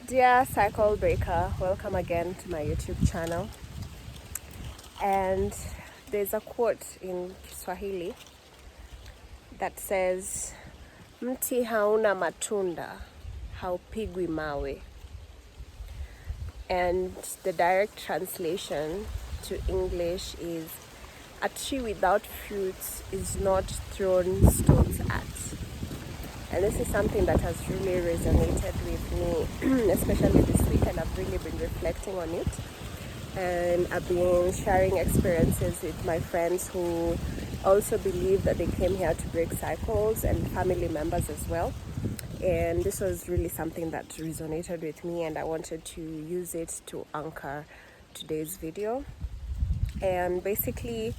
Dear Cycle Breaker, welcome again to my YouTube channel. And there's a quote in Kiswahili that says, Mti hauna matunda, haupigwi mawe. And the direct translation to English is, a tree without fruits is not thrown stones at. And this is something that has really resonated with me, especially this week, and I've really been reflecting on it. And I've been sharing experiences with my friends who also believe that they came here to break cycles, and family members as well. And this was really something that resonated with me, and I wanted to use it to anchor today's video. And basically,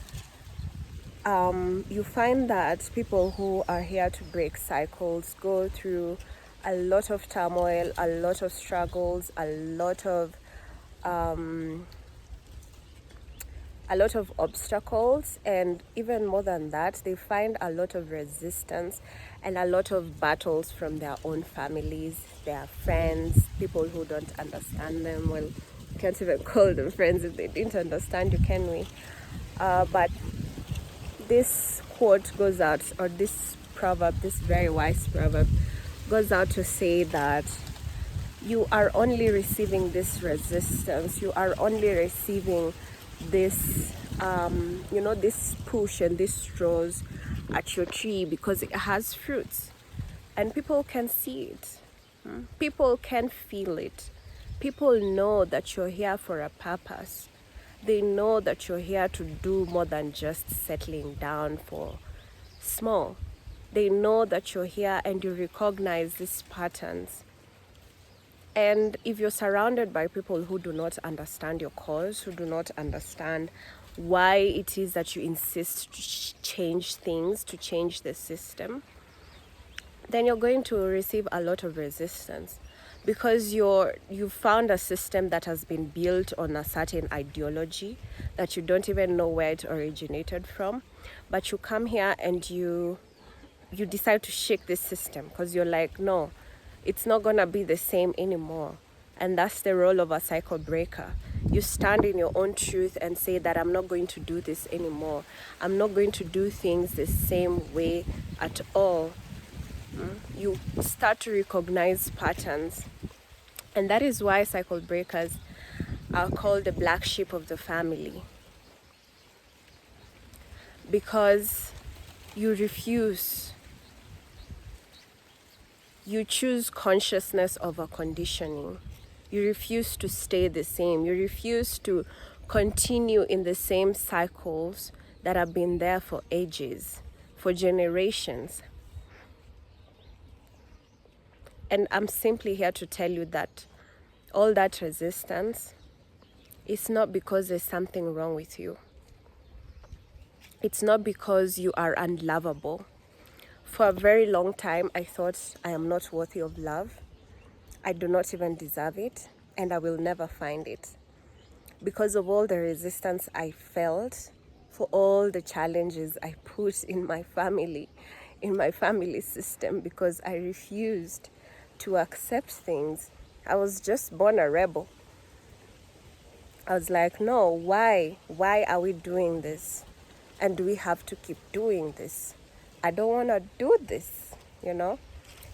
you find that people who are here to break cycles go through a lot of turmoil, a lot of struggles, a lot of obstacles, and even more than that, they find a lot of resistance and a lot of battles from their own families, their friends, people who don't understand them. Well, you can't even call them friends if they didn't understand you, can we? But this quote goes out, or this proverb, this very wise proverb, goes out to say that you are only receiving this resistance, you are only receiving this, this push and this straws at your tree because it has fruits. And people can see it. People can feel it. People know that you're here for a purpose. They know that you're here to do more than just settling down for small. They know that you're here and you recognize these patterns. And if you're surrounded by people who do not understand your cause, who do not understand why it is that you insist to change things, to change the system, then you're going to receive a lot of resistance, because you've found a system that has been built on a certain ideology that you don't even know where it originated from. But you come here and you decide to shake this system because you're like, no, it's not gonna be the same anymore. And that's the role of a cycle breaker. You stand in your own truth and say that I'm not going to do this anymore. I'm not going to do things the same way at all. You start to recognize patterns. And that is why cycle breakers are called the black sheep of the family. Because you refuse. You choose consciousness over conditioning. You refuse to stay the same. You refuse to continue in the same cycles that have been there for ages, for generations. And I'm simply here to tell you that all that resistance is not because there's something wrong with you. It's not because you are unlovable. For a very long time, I thought I am not worthy of love. I do not even deserve it, and I will never find it. Because of all the resistance I felt, for all the challenges I put in my family system, because I refused to accept things. I was just born a rebel. I was like, no, why? Why are we doing this? And do we have to keep doing this? I don't want to do this,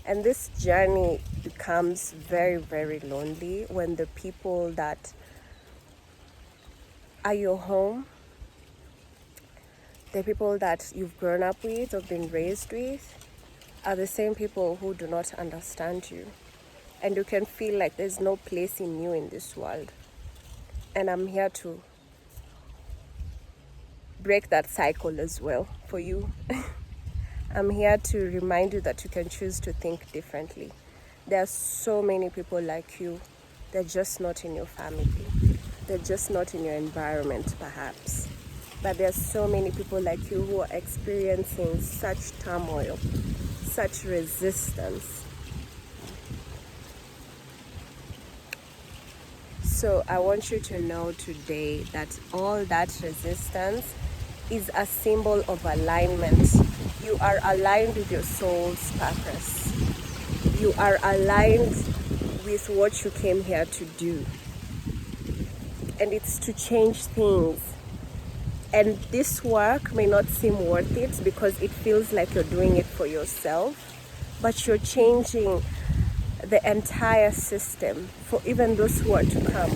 And this journey becomes very, very lonely when the people that are your home, the people that you've grown up with or been raised with, are the same people who do not understand you. And you can feel like there's no place in you in this world. And I'm here to break that cycle as well for you. I'm here to remind you that you can choose to think differently. There are so many people like you. They're just not in your family. They're just not in your environment, perhaps. But there are so many people like you who are experiencing such turmoil, such resistance. So I want you to know today that all that resistance is a symbol of alignment. You are aligned with your soul's purpose. You are aligned with what you came here to do. And it's to change things. And this work may not seem worth it because it feels like you're doing it for yourself, but you're changing the entire system for even those who are to come.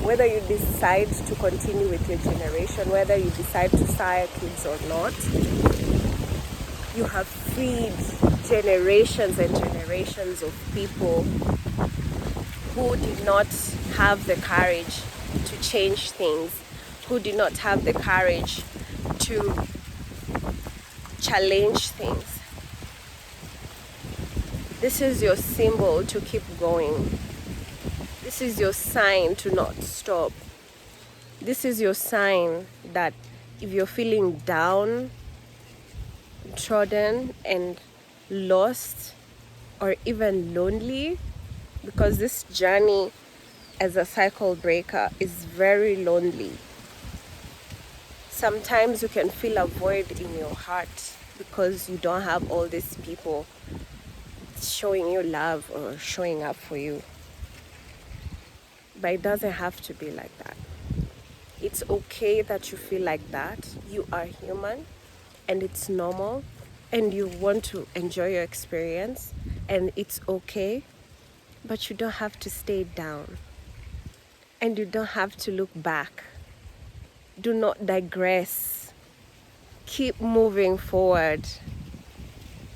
Whether you decide to continue with your generation, whether you decide to sire kids or not, you have freed generations and generations of people who did not have the courage to change things, who did not have the courage to challenge things. This is your symbol to keep going. This is your sign to not stop. This is your sign that if you're feeling down, trodden, and lost, or even lonely, because this journey as a cycle breaker is very lonely. Sometimes you can feel a void in your heart because you don't have all these people showing you love or showing up for you. But it doesn't have to be like that. It's okay that you feel like that. You are human and it's normal, and you want to enjoy your experience, and it's okay, but you don't have to stay down, and you don't have to look back. Do not digress. Keep moving forward.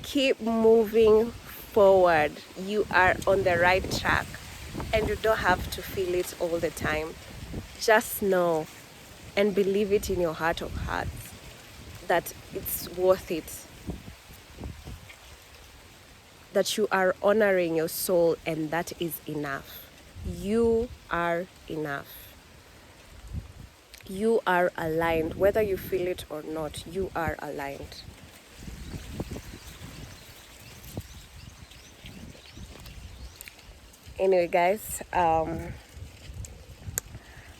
Keep moving forward. You are on the right track, and you don't have to feel it all the time. Just know and believe it in your heart of hearts that it's worth it, that you are honoring your soul, and that is enough. You are enough. You are aligned. Whether you feel it or not, you are aligned. Anyway, guys, I'm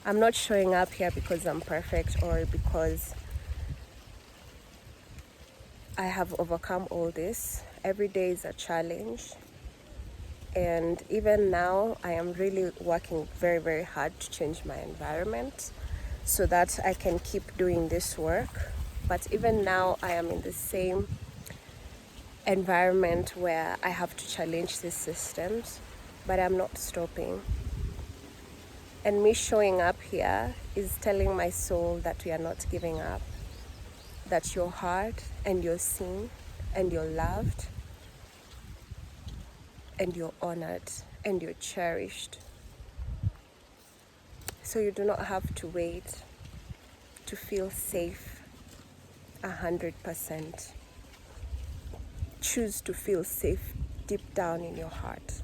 not showing up here because I'm perfect or because I have overcome all this. Every day is a challenge. And even now, I am really working very, very hard to change my environment so that I can keep doing this work. But even now, I am in the same environment where I have to challenge these systems, but I'm not stopping. And me showing up here is telling my soul that we are not giving up, that you're heard and you're seen and you're loved and you're honored and you're cherished. So you do not have to wait to feel safe 100%. Choose to feel safe deep down in your heart.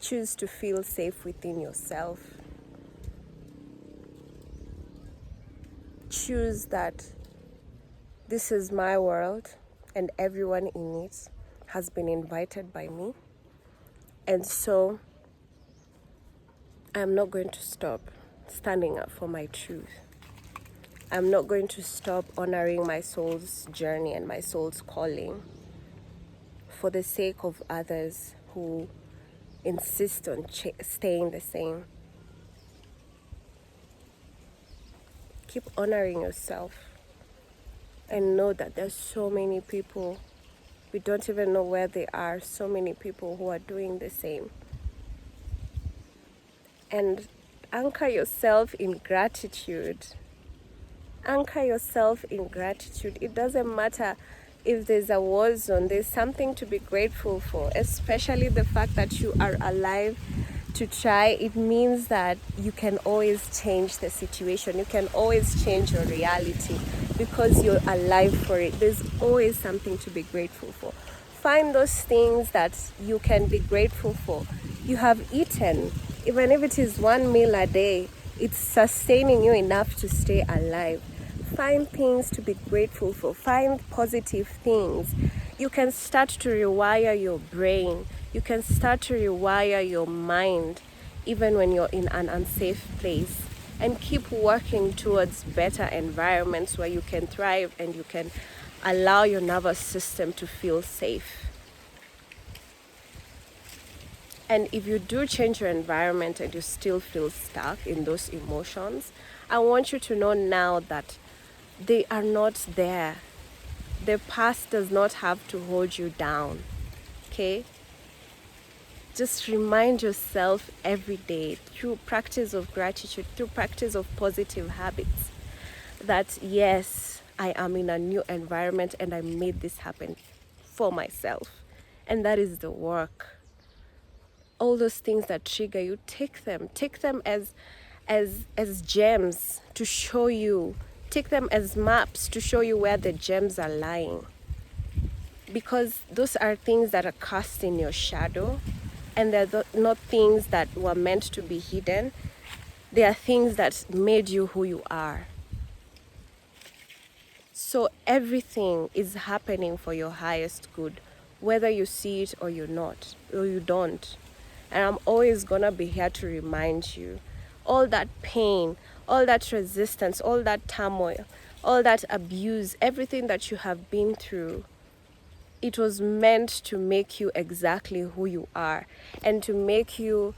Choose to feel safe within yourself. Choose that this is my world and everyone in it has been invited by me. And so I'm not going to stop standing up for my truth. I'm not going to stop honoring my soul's journey and my soul's calling for the sake of others who insist on staying the same. Keep honoring yourself and know that there's so many people, we don't even know where they are, so many people who are doing the same. And anchor yourself in gratitude. Anchor yourself in gratitude. It doesn't matter if there's a war zone, there's something to be grateful for, especially the fact that you are alive to try. It means that you can always change the situation. You can always change your reality because you're alive for it. There's always something to be grateful for. Find those things that you can be grateful for. You have eaten, even if it is one meal a day, it's sustaining you enough to stay alive. Find things to be grateful for. Find positive things. You can start to rewire your brain. You can start to rewire your mind even when you're in an unsafe place. And keep working towards better environments where you can thrive and you can allow your nervous system to feel safe. And if you do change your environment and you still feel stuck in those emotions, I want you to know now that they are not there. The past does not have to hold you down, okay? Just remind yourself every day through practice of gratitude, through practice of positive habits, that yes, I am in a new environment and I made this happen for myself. And that is the work. All those things that trigger you, take them as gems to show you, take them as maps to show you where the gems are lying, because those are things that are cast in your shadow, and they're not things that were meant to be hidden. They are things that made you who you are. So everything is happening for your highest good, whether you see it or you're not, or you don't. And I'm always gonna be here to remind you, all that pain, all that resistance, all that turmoil, all that abuse, everything that you have been through, it was meant to make you exactly who you are and to make you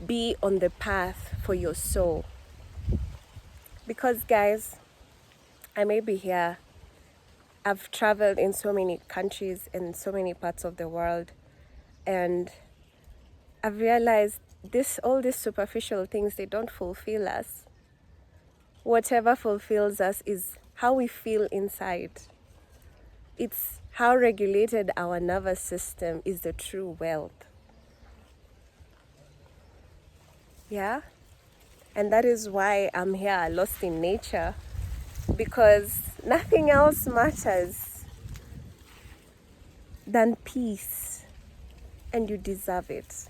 be on the path for your soul. Because guys, I may be here, I've traveled in so many countries in so many parts of the world, and I've realized all these superficial things, they don't fulfill us. Whatever fulfills us is how we feel inside. It's how regulated our nervous system is the true wealth. Yeah? And that is why I'm here, lost in nature, because nothing else matters than peace, and you deserve it.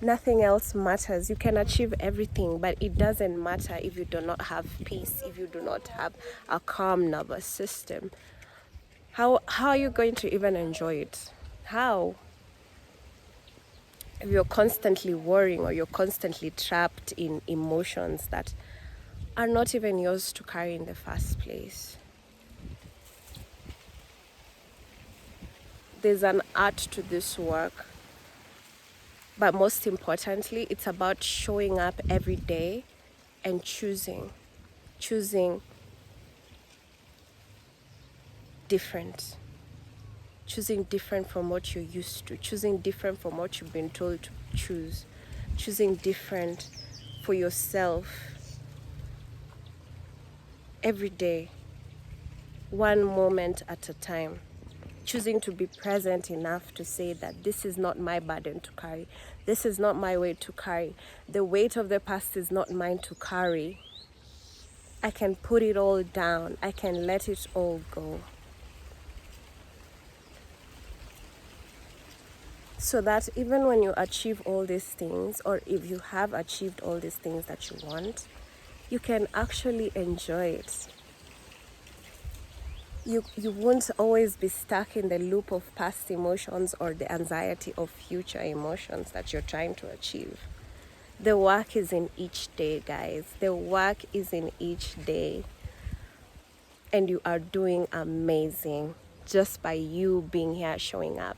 Nothing else matters. You can achieve everything, but it doesn't matter if you do not have peace, if you do not have a calm nervous system. How are you going to even enjoy it? How? If you're constantly worrying or you're constantly trapped in emotions that are not even yours to carry in the first place. There's an art to this work, but most importantly, it's about showing up every day and choosing different. Choosing different from what you're used to, choosing different from what you've been told to choose, choosing different for yourself every day, one moment at a time. Choosing to be present enough to say that this is not my burden to carry. This is not my weight to carry. The weight of the past is not mine to carry. I can put it all down. I can let it all go. So that even when you achieve all these things, or if you have achieved all these things that you want, you can actually enjoy it. You won't always be stuck in the loop of past emotions or the anxiety of future emotions that you're trying to achieve. The work is in each day, guys. The work is in each day. And you are doing amazing just by you being here, showing up.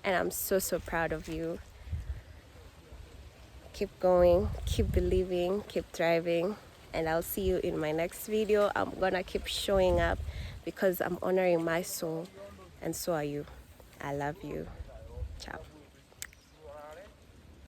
And I'm so proud of you. Keep going, keep believing, keep thriving. And I'll see you in my next video. I'm gonna keep showing up because I'm honoring my soul, and so are you. I love you. Ciao.